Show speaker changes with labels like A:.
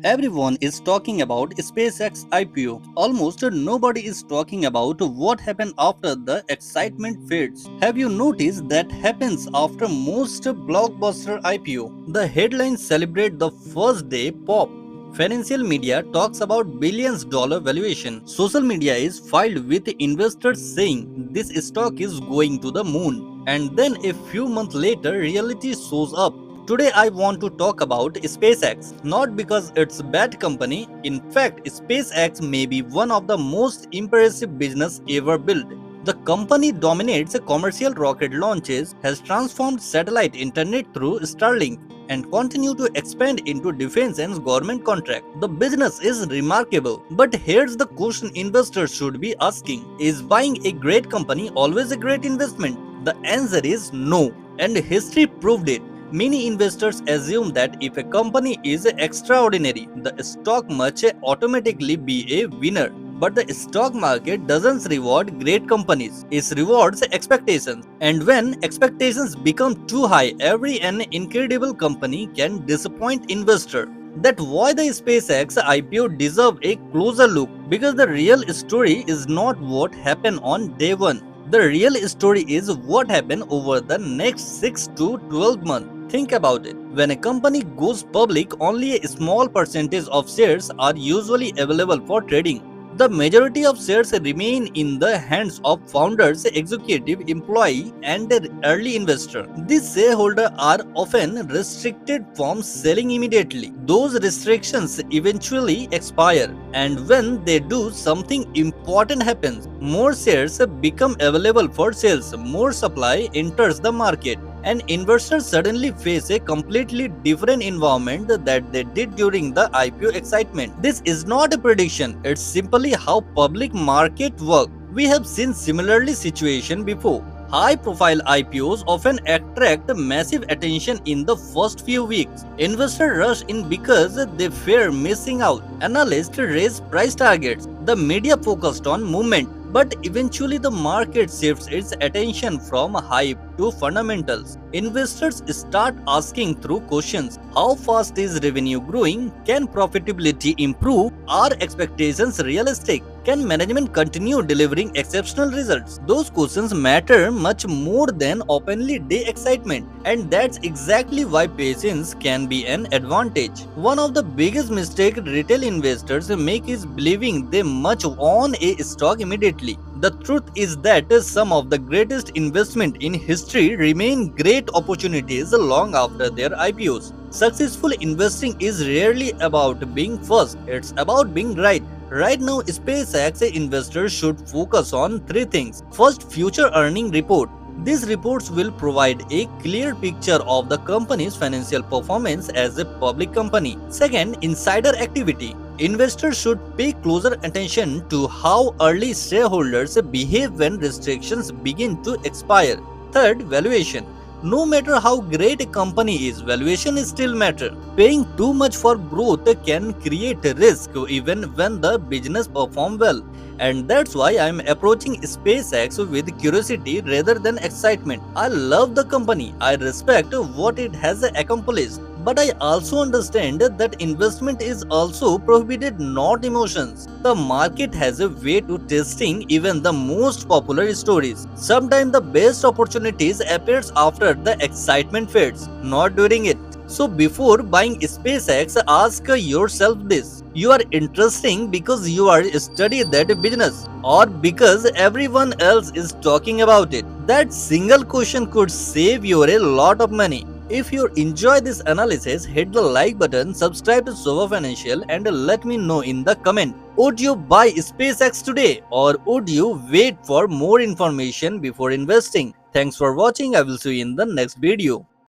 A: Everyone is talking about SpaceX IPO. Almost nobody is talking about what happened after the excitement fades. Have you noticed that happens after most blockbuster IPO? The headlines celebrate the first day pop. Financial media talks about billions-dollar valuation. Social media is filled with investors saying this stock is going to the moon. And then a few months later, reality shows up. Today I want to talk about SpaceX, not because it's a bad company. In fact, SpaceX may be one of the most impressive business ever built. The company dominates commercial rocket launches, has transformed satellite internet through Starlink, and continue to expand into defense and government contract. The business is remarkable. But here's the question investors should be asking. Is buying a great company always a great investment? The answer is no, and history proved it. Many investors assume that if a company is extraordinary, the stock must automatically be a winner. But the stock market doesn't reward great companies, it rewards expectations. And when expectations become too high, every an incredible company can disappoint investor. That's why the SpaceX IPO deserve a closer look, because the real story is not what happened on day one. The real story is what happened over the next 6 to 12 months. Think about it. When a company goes public, only a small percentage of shares are usually available for trading. The majority of shares remain in the hands of founders, executive, employee, and early investor. These shareholders are often restricted from selling immediately. Those restrictions eventually expire, and when they do, something important happens. More shares become available for sales, more supply enters the market, and investors suddenly face a completely different environment that they did during the IPO excitement. This is not a prediction, it's simply how public market work. We have seen similarly situation before. High-profile IPOs often attract massive attention in the first few weeks. Investors rush in because they fear missing out. Analysts raise price targets. The media focused on movement. But eventually the market shifts its attention from hype to fundamentals. Investors start asking through questions. How fast is revenue growing? Can profitability improve? Are expectations realistic? Can management continue delivering exceptional results? Those questions matter much more than openly day excitement. And that's exactly why patience can be an advantage. One of the biggest mistakes retail investors make is believing they must own a stock immediately. The truth is that some of the greatest investments in history remain great opportunities long after their IPOs. Successful investing is rarely about being first, it's about being right. Right now, SpaceX investors should focus on three things. First, future earning report. These reports will provide a clear picture of the company's financial performance as a public company. Second, insider activity. Investors should pay closer attention to how early shareholders behave when restrictions begin to expire. Third, valuation. No matter how great a company is, valuation is still matter. Paying too much for growth can create risk even when the business performs well. And that's why I'm approaching SpaceX with curiosity rather than excitement. I love the company, I respect what it has accomplished. But I also understand that investment is also prohibited, not emotions. The market has a way to testing even the most popular stories. Sometimes the best opportunities appears after the excitement fades, not during it. So before buying SpaceX, ask yourself this. You are interesting because you are studying that business, or because everyone else is talking about it? That single question could save you a lot of money. If you enjoy this analysis, hit the like button, subscribe to Shobha Financial, and let me know in the comment. Would you buy SpaceX today, or would you wait for more information before investing? Thanks for watching. I will see you in the next video.